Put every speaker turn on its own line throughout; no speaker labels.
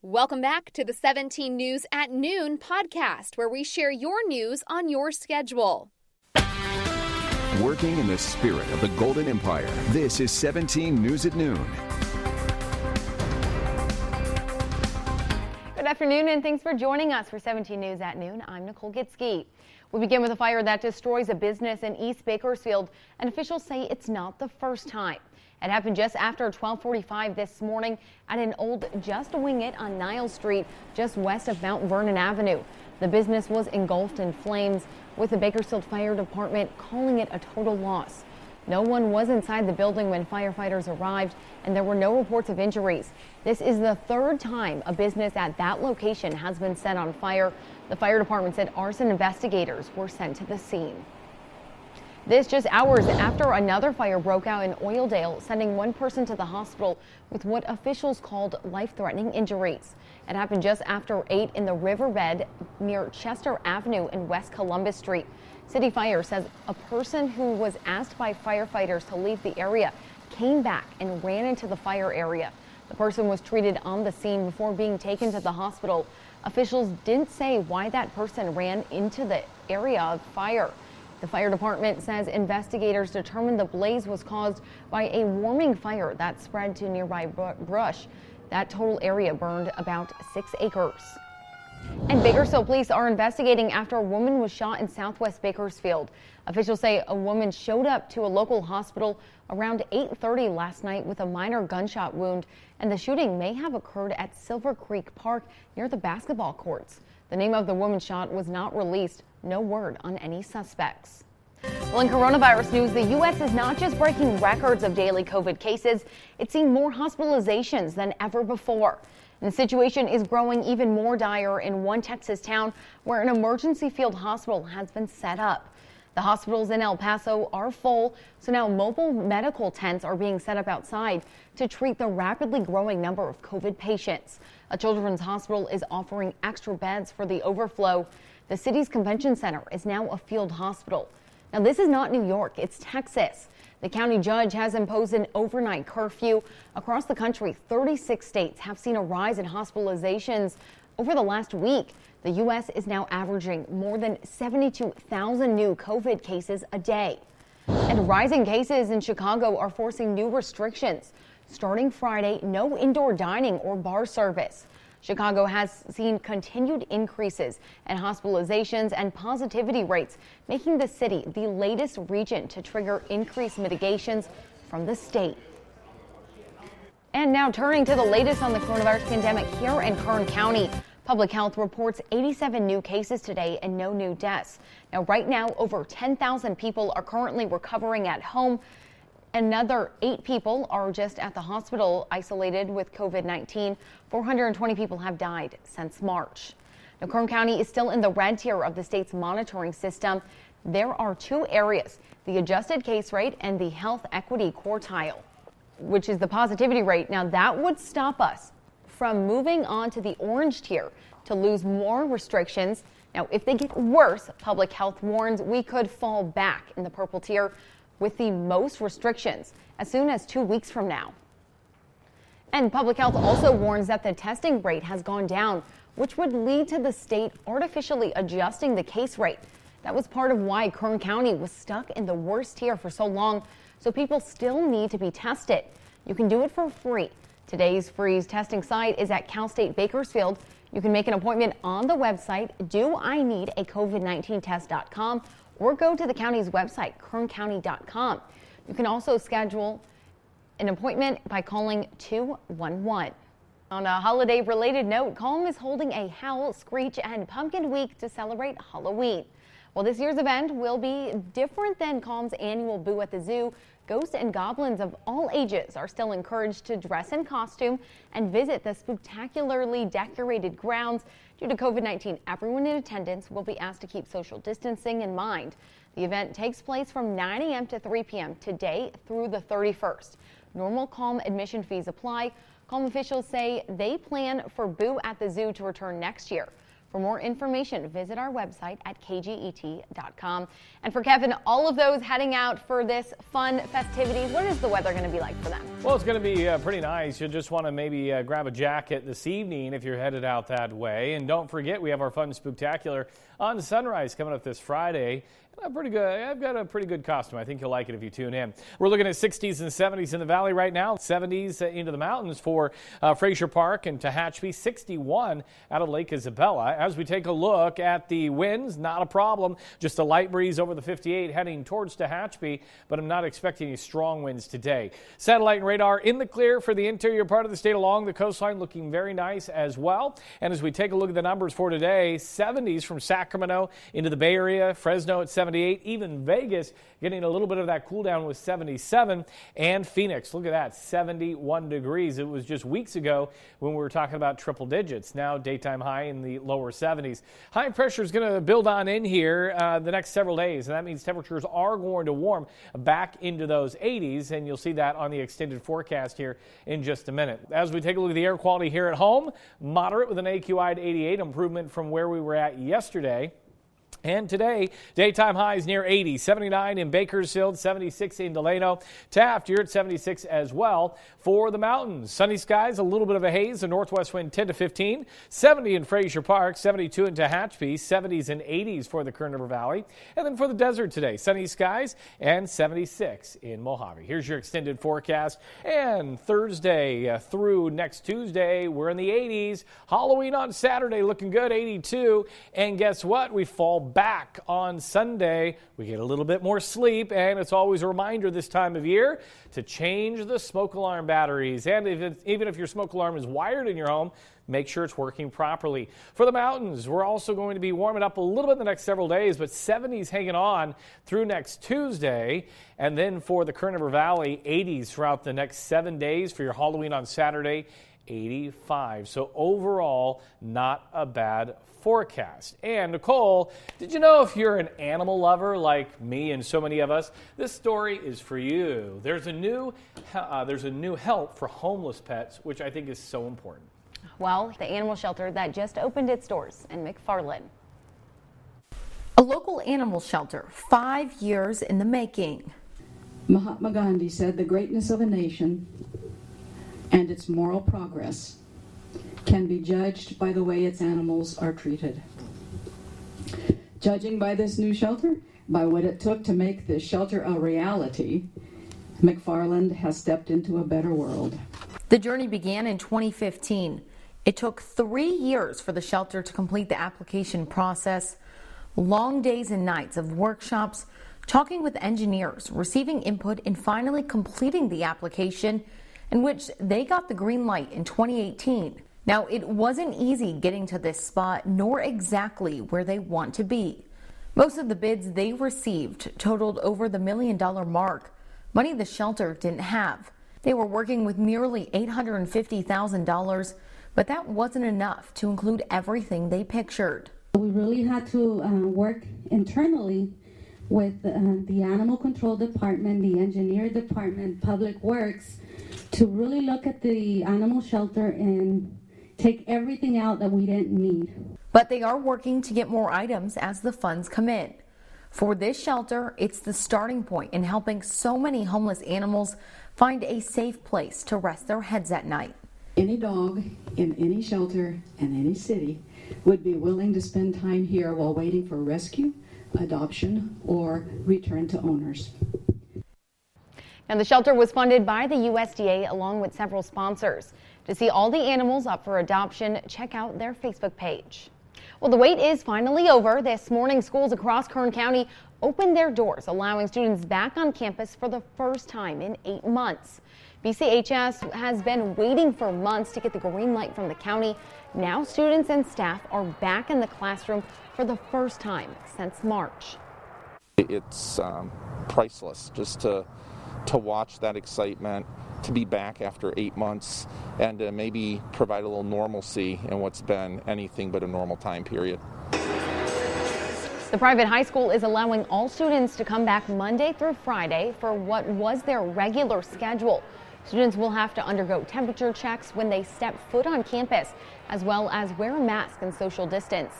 Welcome back to the 17 News at Noon podcast, where we share your news on your schedule.
Working in the spirit of the Golden Empire, this is 17 News at Noon.
Good afternoon, and thanks for joining us for 17 News at Noon. I'm Nicole Gitske. We begin with a fire that destroys a business in East Bakersfield, and officials say it's not the first time. It happened just after 12:45 this morning at an old Just Wing It on Niles Street, just west of Mount Vernon Avenue. The business was engulfed in flames, with the Bakersfield Fire Department calling it a total loss. No one was inside the building when firefighters arrived, and there were no reports of injuries. This is the third time a business at that location has been set on fire. The fire department said arson investigators were sent to the scene. This just hours after another fire broke out in Oildale, sending one person to the hospital with what officials called life-threatening injuries. It happened just after 8 in the riverbed near Chester Avenue and West Columbus Street. City Fire says a person who was asked by firefighters to leave the area came back and ran into the fire area. The person was treated on the scene before being taken to the hospital. Officials didn't say why that person ran into the area of fire. The fire department says investigators determined the blaze was caused by a warming fire that spread to nearby brush. That total area burned about 6 acres. And Bakersfield police are investigating after a woman was shot in southwest Bakersfield. Officials say a woman showed up to a local hospital around 8:30 last night with a minor gunshot wound, and the shooting may have occurred at Silver Creek Park near the basketball courts. The name of the woman shot was not released. No word on any suspects. Well, in coronavirus news, the U.S. is not just breaking records of daily COVID cases, it's seeing more hospitalizations than ever before. And the situation is growing even more dire in one Texas town where an emergency field hospital has been set up. The hospitals in El Paso are full, so now mobile medical tents are being set up outside to treat the rapidly growing number of COVID patients. A children's hospital is offering extra beds for the overflow. The city's convention center is now a field hospital. Now, this is not New York, it's Texas. The county judge has imposed an overnight curfew. Across the country, 36 states have seen a rise in hospitalizations over the last week. The U.S. is now averaging more than 72,000 new COVID cases a day. And rising cases in Chicago are forcing new restrictions. Starting Friday, no indoor dining or bar service. Chicago has seen continued increases in hospitalizations and positivity rates, making the city the latest region to trigger increased mitigations from the state. And now turning to the latest on the coronavirus pandemic here in Kern County. Public Health reports 87 new cases today and no new deaths. Now, right now, over 10,000 people are currently recovering at home. Another 8 people are just at the hospital isolated with COVID-19. 420 people have died since March. Now, Kern County is still in the red tier of the state's monitoring system. There are 2 areas, the adjusted case rate and the health equity quartile, which is the positivity rate. Now, that would stop us from moving on to the orange tier to lose more restrictions. Now, if they get worse, Public Health warns we could fall back in the purple tier with the most restrictions as soon as 2 weeks from now. And Public Health also warns that the testing rate has gone down, which would lead to the state artificially adjusting the case rate. That was part of why Kern County was stuck in the worst tier for so long, so people still need to be tested. You can do it for free. Today's free testing site is at Cal State Bakersfield. You can make an appointment on the website doineedacovid19test.com or go to the county's website, kerncounty.com. You can also schedule an appointment by calling 211. On a holiday-related note, Calm is holding a Howl, Screech, and Pumpkin Week to celebrate Halloween. Well, this year's event will be different than Calm's annual Boo at the Zoo. Ghosts and goblins of all ages are still encouraged to dress in costume and visit the spectacularly decorated grounds. Due to COVID-19, everyone in attendance will be asked to keep social distancing in mind. The event takes place from 9 a.m. to 3 p.m. today through the 31st. Normal Calm admission fees apply. Calm officials say they plan for Boo at the Zoo to return next year. For more information, visit our website at kget.com. And for Kevin, all of those heading out for this fun festivities, what is the weather going to be like for them?
Well, it's going to be pretty nice. You'll just want to maybe grab a jacket this evening if you're headed out that way. And don't forget, we have our fun spooktacular on Sunrise coming up this Friday. I've got a pretty good costume. I think you'll like it if you tune in. We're looking at 60s and 70s in the valley right now. 70s into the mountains for Frazier Park and Tehachapi. 61 out of Lake Isabella. As we take a look at the winds, not a problem. Just a light breeze over the 58 heading towards Tehachapi, but I'm not expecting any strong winds today. Satellite and radar in the clear for the interior part of the state along the coastline, looking very nice as well. And as we take a look at the numbers for today, 70s from Sacramento into the Bay Area, Fresno at 78, even Vegas getting a little bit of that cool down with 77, and Phoenix, look at that, 71 degrees. It was just weeks ago when we were talking about triple digits. Now daytime high in the lower 70s. High pressure is going to build on in here the next several days, and that means temperatures are going to warm back into those 80s, and you'll see that on the extended forecast here in just a minute. As we take a look at the air quality here at home, moderate with an AQI at 88, improvement from where we were at yesterday. And today, daytime highs near 80, 79 in Bakersfield, 76 in Delano. Taft, you're at 76 as well. For the mountains, sunny skies, a little bit of a haze, a northwest wind 10 to 15, 70 in Frazier Park, 72 in Tehachapi, 70s and 80s for the Kern River Valley. And then for the desert today, sunny skies and 76 in Mojave. Here's your extended forecast. And Thursday through next Tuesday, we're in the 80s. Halloween on Saturday looking good, 82. And guess what? We fall back on Sunday. We get a little bit more sleep, and it's always a reminder this time of year to change the smoke alarm batteries. And even if your smoke alarm is wired in your home, make sure it's working properly. For the mountains, we're also going to be warming up a little bit the next several days, but 70s hanging on through next Tuesday. And then for the Kern River Valley, 80s throughout the next 7 days for your Halloween on Saturday, 85. So overall, not a bad forecast. And Nicole, did you know if you're an animal lover like me and so many of us, this story is for you. There's a new help for homeless pets, which I think is so important.
Well, the animal shelter that just opened its doors in McFarland.
A local animal shelter, 5 years in the making.
Mahatma Gandhi said the greatness of a nation and its moral progress can be judged by the way its animals are treated. Judging by this new shelter, by what it took to make this shelter a reality, McFarland has stepped into a better world.
The journey began in 2015. It took 3 years for the shelter to complete the application process. Long days and nights of workshops, talking with engineers, receiving input, and finally completing the application, in which they got the green light in 2018. Now, it wasn't easy getting to this spot, nor exactly where they want to be. Most of the bids they received totaled over the $1 million mark, money the shelter didn't have. They were working with nearly $850,000, but that wasn't enough to include everything they pictured.
We really had to work internally with the animal control department, the engineer department, public works, to really look at the animal shelter and take everything out that we didn't need.
But they are working to get more items as the funds come in. For this shelter, it's the starting point in helping so many homeless animals find a safe place to rest their heads at night.
Any dog in any shelter in any city would be willing to spend time here while waiting for rescue, adoption, or return to owners.
And the shelter was funded by the USDA along with several sponsors. To see all the animals up for adoption, check out their Facebook page. Well, the wait is finally over. This morning, schools across Kern County opened their doors, allowing students back on campus for the first time in 8 months. BCHS has been waiting for months to get the green light from the county. Now students and staff are back in the classroom for the first time since March.
It's priceless just to watch that excitement, to be back after 8 months, and to maybe provide a little normalcy in what's been anything but a normal time period.
The private high school is allowing all students to come back Monday through Friday for what was their regular schedule. Students will have to undergo temperature checks when they step foot on campus, as well as wear a mask and social distance.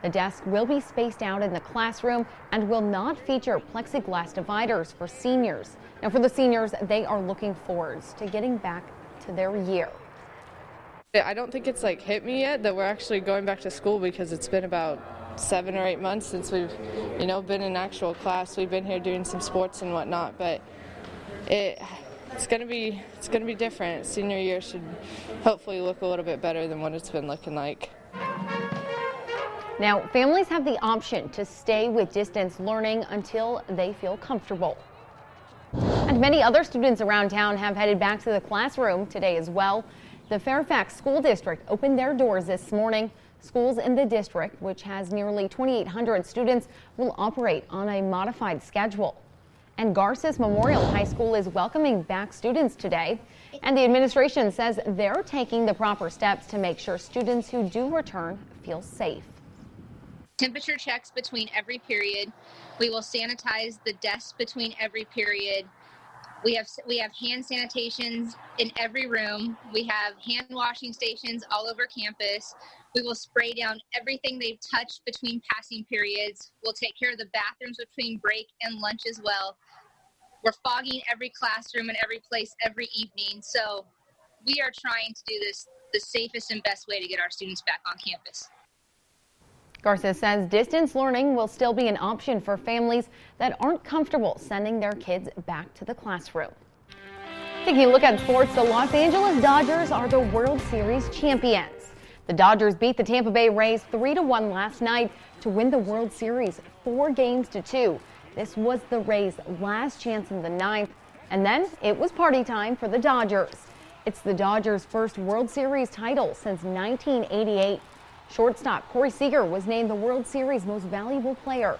The desks will be spaced out in the classroom and will not feature plexiglass dividers for seniors. Now, for the seniors, they are looking forward to getting back to their year.
I don't think it's hit me yet that we're actually going back to school, because it's been about 7 or 8 months since we've, been in actual class. We've been here doing some sports and whatnot, but it's going to be different. Senior year should hopefully look a little bit better than what it's been looking like.
Now, families have the option to stay with distance learning until they feel comfortable. And many other students around town have headed back to the classroom today as well. The Fairfax School District opened their doors this morning. Schools in the district, which has nearly 2,800 students, will operate on a modified schedule. And Garces Memorial High School is welcoming back students today. And the administration says they're taking the proper steps to make sure students who do return feel safe.
Temperature checks between every period. We will sanitize the desks between every period. We have hand sanitations in every room. We have hand washing stations all over campus. We will spray down everything they've touched between passing periods. We'll take care of the bathrooms between break and lunch as well. We're fogging every classroom and every place every evening. So we are trying to do this the safest and best way to get our students back on campus.
Garces says distance learning will still be an option for families that aren't comfortable sending their kids back to the classroom. Taking a look at sports, the Los Angeles Dodgers are the World Series champions. The Dodgers beat the Tampa Bay Rays 3-1 last night to win the World Series 4-2. This was the Rays' last chance in the ninth, and then it was party time for the Dodgers. It's the Dodgers' first World Series title since 1988. Shortstop Corey Seager was named the World Series Most Valuable Player.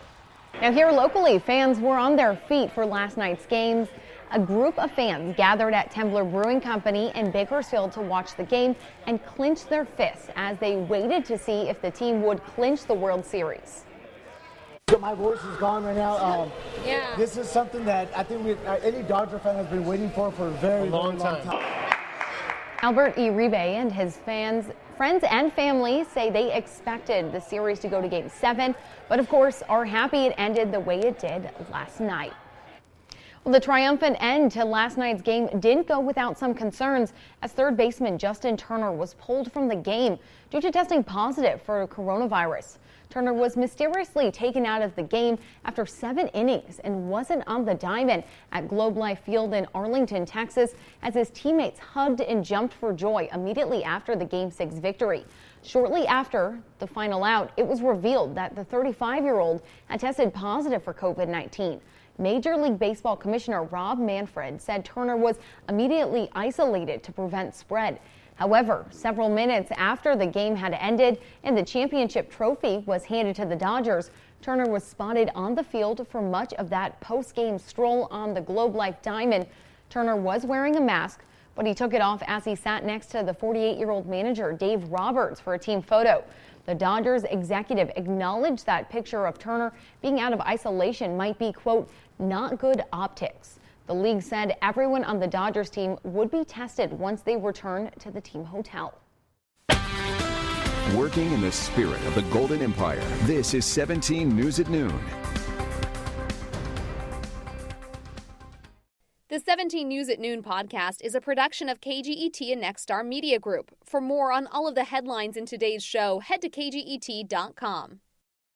Now here locally, fans were on their feet for last night's games. A group of fans gathered at Temblor Brewing Company in Bakersfield to watch the game and clench their fists as they waited to see if the team would clinch the World Series.
My voice is gone right now. This is something that I think any Dodger fan has been waiting for a very long time.
Albert Uribe and his friends and family say they expected the series to go to Game 7, but of course are happy it ended the way it did last night. Well, the triumphant end to last night's game didn't go without some concerns as third baseman Justin Turner was pulled from the game due to testing positive for coronavirus. Turner was mysteriously taken out of the game after 7 innings and wasn't on the diamond at Globe Life Field in Arlington, Texas, as his teammates hugged and jumped for joy immediately after the Game 6 victory. Shortly after the final out, it was revealed that the 35-year-old had tested positive for COVID-19. Major League Baseball Commissioner Rob Manfred said Turner was immediately isolated to prevent spread. However, several minutes after the game had ended and the championship trophy was handed to the Dodgers, Turner was spotted on the field for much of that post-game stroll on the Globe Life Diamond. Turner was wearing a mask, but he took it off as he sat next to the 48-year-old manager Dave Roberts for a team photo. The Dodgers executive acknowledged that picture of Turner being out of isolation might be, quote, not good optics. The league said everyone on the Dodgers team would be tested once they return to the team hotel.
Working in the spirit of the Golden Empire, this is 17 News at Noon.
The 17 News at Noon podcast is a production of KGET and Nexstar Media Group. For more on all of the headlines in today's show, head to KGET.com.